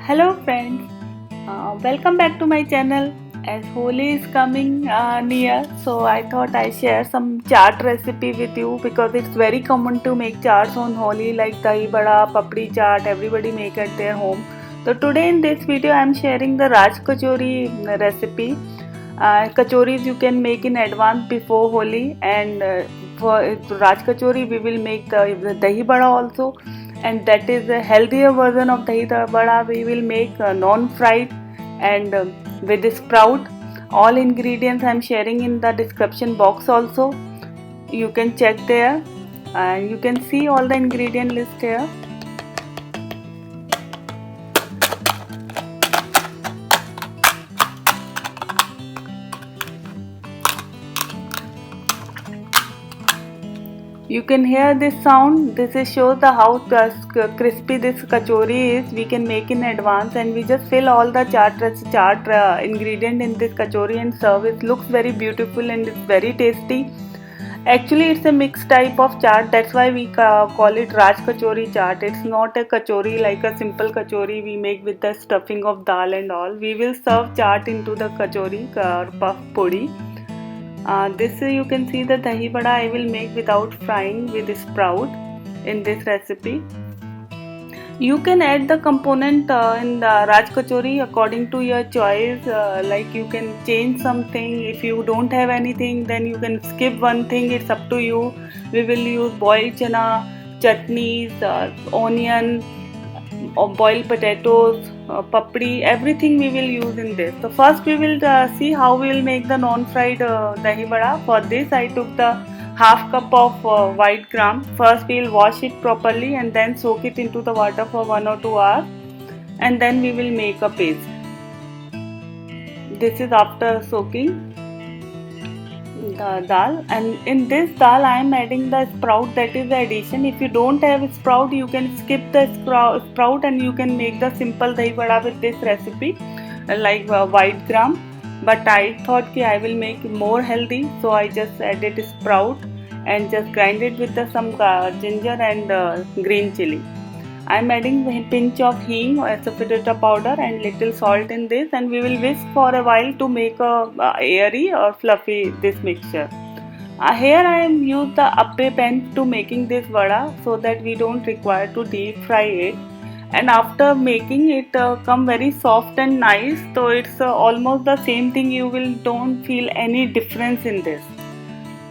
Hello friends, welcome back to my channel. As Holi is coming near, so I thought I share some chaat recipe with you because it's very common to make chaats on Holi like dahi bada, papdi chaat, everybody make at their home. So today in this video I am sharing the Raj Kachori recipe. Kachoris you can make in advance before Holi, and for Raj Kachori we will make the dahi bada also, and that is a healthier version of dahi bada. We will make non-fried and with sprout. All ingredients I am sharing in the description box also. You can check there and you can see all the ingredient list here. You can hear this sound. This is shows the how crispy this kachori is. We can make in advance, and we just fill all the chaat ingredient in this kachori and serve. It looks very beautiful and it's very tasty. Actually, it's a mixed type of chaat. That's why we call it Raj Kachori chaat. It's not a kachori like a simple kachori we make with the stuffing of dal and all. We will serve chaat into the kachori puff puri. This you can see the dahi bada I will make without frying with sprout in this recipe. You can add the component in the Raj Kachori according to your choice. Like you can change something. If you don't have anything, then you can skip one thing. It's up to you. We will use boiled chana, chutneys, onion, or boiled potatoes, papdi, everything we will use in this. So first we will see how we will make the non-fried dahi vada. For this I took the half cup of white gram. First we will wash it properly and then soak it into the water for 1 or 2 hours, and then we will make a paste. This is after soaking the dal, and in this dal I am adding the sprout. That is the addition. If you don't have sprout, you can skip the sprout and you can make the simple dahi vada with this recipe like white gram. But I thought ki I will make it more healthy, so I just added sprout and just grind it with some ginger and green chili. I am adding a pinch of hing or saffron powder and little salt in this, and we will whisk for a while to make a airy or fluffy this mixture. Here I am used the appe pan to making this vada so that we don't require to deep fry it. And after making it come very soft and nice, so it's almost the same thing. You will don't feel any difference in this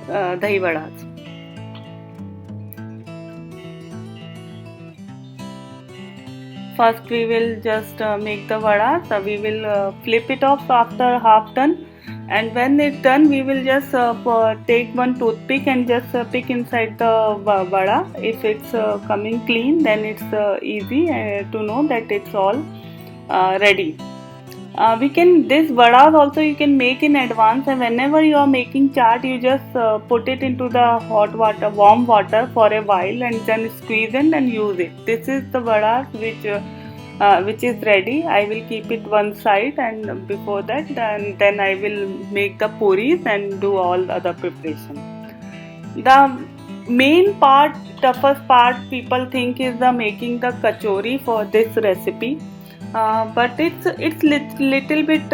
dahi vadas. First we will just make the vada. So we will flip it off after half done, and when it's done we will just take one toothpick and just pick inside the vada. If it's coming clean, then it's easy to know that it's all ready. We can this vadas also you can make in advance, and whenever you are making chaat you just put it into the hot water, warm water for a while, and then squeeze in and use it. This is the vadas which is ready. I will keep it one side, and before that then I will make the puris and do all the other preparation. The main part, toughest part people think is the making the kachori for this recipe. But it's little bit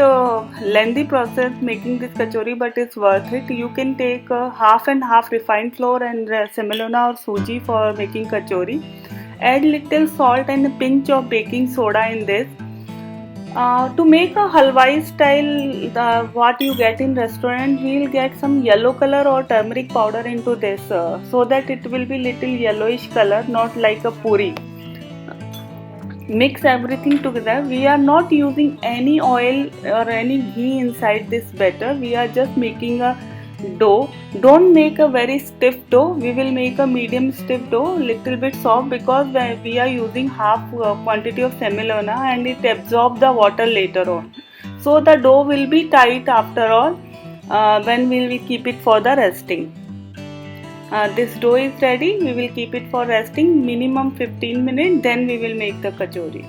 lengthy process making this kachori, but it's worth it. You can take half and half refined flour and semolina or suji for making kachori. Add little salt and a pinch of baking soda in this. To make a halwai style, what you get in restaurant, we'll get some yellow color or turmeric powder into this, so that it will be little yellowish color, not like a puri. Mix everything together. We are not using any oil or any ghee inside this batter. We are just making a dough. Don't make a very stiff dough. We will make a medium stiff dough, little bit soft, because we are using half quantity of semolina and it absorbs the water later on. So the dough will be tight after all when we will keep it for the resting. This dough is ready. We will keep it for resting minimum 15 minutes. Then we will make the kachori.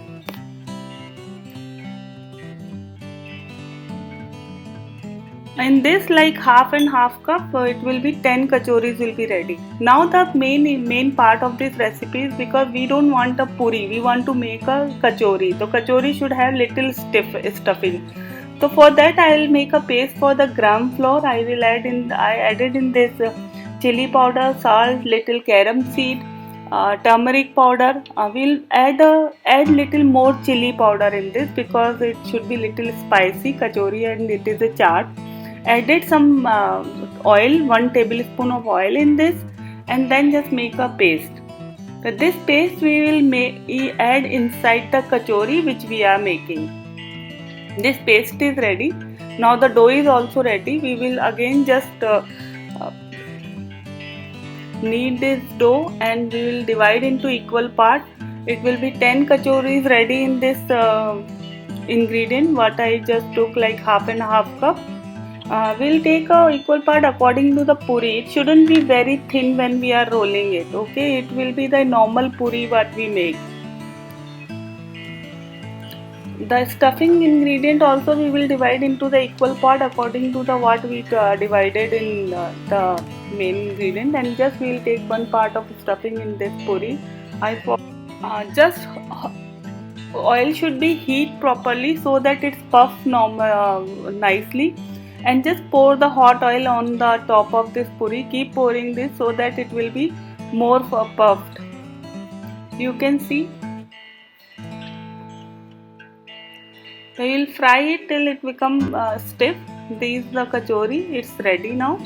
In this, like half and half cup, it will be 10 kachoris will be ready. Now the main part of this recipe is, because we don't want a puri, we want to make a kachori. So kachori should have little stiff stuffing. So for that I will make a paste for the gram flour. I added in this chili powder, salt, little carom seed, turmeric powder. We'll add little more chili powder in this because it should be little spicy kachori and it is a chaat. Added some oil, 1 tablespoon of oil in this, and then just make a paste. So this paste we will add inside the kachori which we are making. This paste is ready. Now the dough is also ready. We will again just knead this dough and we will divide into equal part. It will be 10 kachoris ready in this ingredient what I just took, like half and half cup. We'll take a equal part according to the puri. It shouldn't be very thin when we are rolling it. Okay, it will be the normal puri what we make. The stuffing ingredient also we will divide into the equal part according to the what we divided in the main ingredient, and just we will take one part of stuffing in this puri. Just oil should be heat properly so that it's puffed nicely, and just pour the hot oil on the top of this puri. Keep pouring this so that it will be more puffed. You can see. So we will fry it till it becomes stiff. This is the kachori. It's ready now.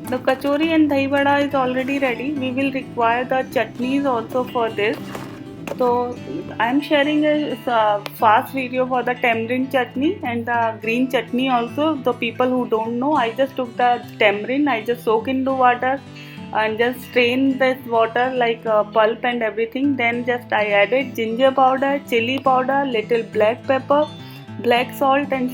The kachori and dahi vada is already ready. We will require the chutneys also for this. So I am sharing a fast video for the tamarind chutney and the green chutney also. The people who don't know, I just took the tamarind, I just soak into water and just strain this water like pulp and everything. Then just I added ginger powder, chili powder, little black pepper, black salt and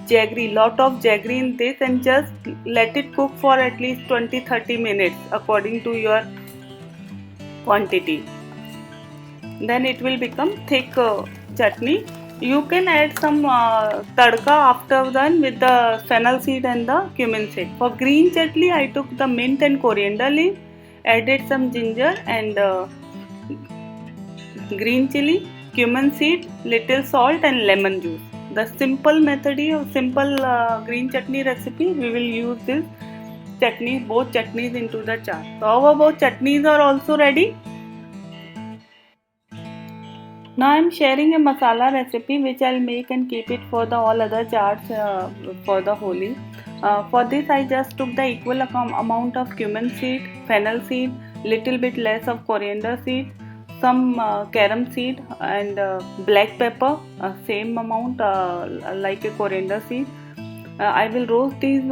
jaggery, lot of jaggery in this, and just let it cook for at least 20-30 minutes according to your quantity. Then it will become thick chutney. You can add some tadka after that with the fennel seed and the cumin seed. For green chutney, I took the mint and coriander leaf, added some ginger and green chili, cumin seed, little salt and lemon juice. The simple method of simple green chutney recipe, we will use this chutney, both chutneys into the chaat. So our both chutneys are also ready. Now I am sharing a masala recipe which I will make and keep it for the all other chaats for the Holi. For this I just took the equal amount of cumin seed, fennel seed, little bit less of coriander seed, some carom seed and black pepper, same amount like a coriander seed. I will roast these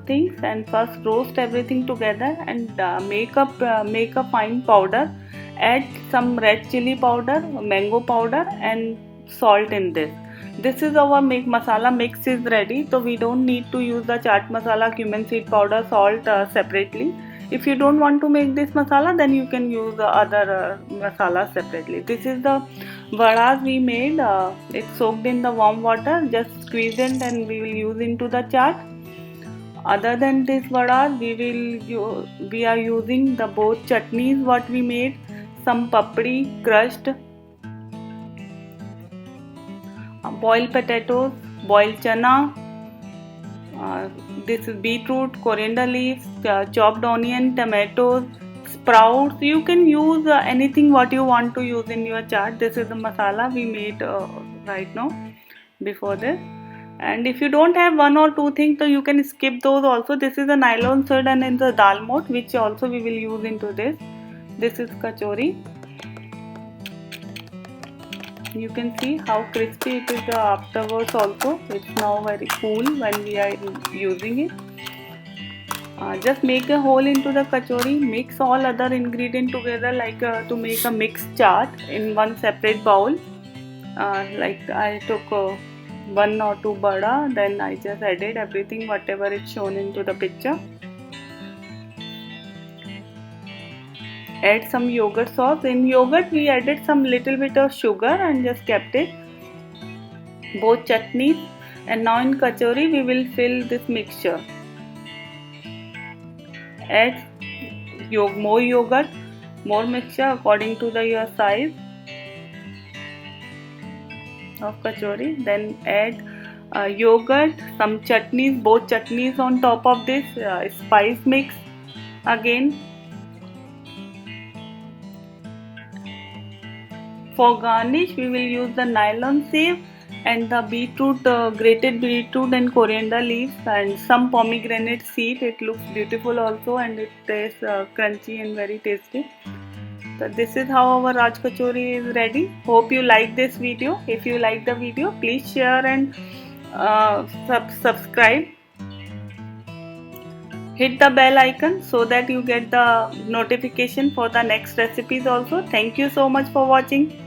things, and first roast everything together and make a fine powder. Add some red chili powder, mango powder and salt in this. This is our masala mix is ready, so we don't need to use the chaat masala, cumin seed powder, salt separately. If you don't want to make this masala, then you can use the other masala separately. This is the vadas we made. It's soaked in the warm water. Just squeeze it and we will use into the chaat. Other than this vadas, we are using the both chutneys what we made. Some papdi crushed, boiled potatoes, boiled chana. This is beetroot, coriander leaves, chopped onion, tomatoes, sprouts. You can use anything what you want to use in your chaat. This is the masala we made right now before this. And if you don't have one or two things, so you can skip those also. This is a nylon thread and in the dal moat, which also we will use into this. This is kachori. You can see how crispy it is afterwards also. It's now very cool when we are using it. Just make a hole into the kachori, mix all other ingredients together like to make a mixed chaat in one separate bowl. Like I took one or two bada, then I just added everything whatever is shown into the picture. add some yogurt sauce. In yogurt we added some little bit of sugar and just kept it. Both chutneys. And now in kachori we will fill this mixture. Add more yogurt, more mixture according to your size of kachori. Then add yogurt, some chutneys, both chutneys on top of this spice mix again. For garnish we will use the nylon sieve and the beetroot, grated beetroot and coriander leaves and some pomegranate seed. It looks beautiful also and it tastes crunchy and very tasty. So this is how our Raj Kachori is ready. Hope you like this video. If you like the video, please share and subscribe. Hit the bell icon so that you get the notification for the next recipes also. Thank you so much for watching.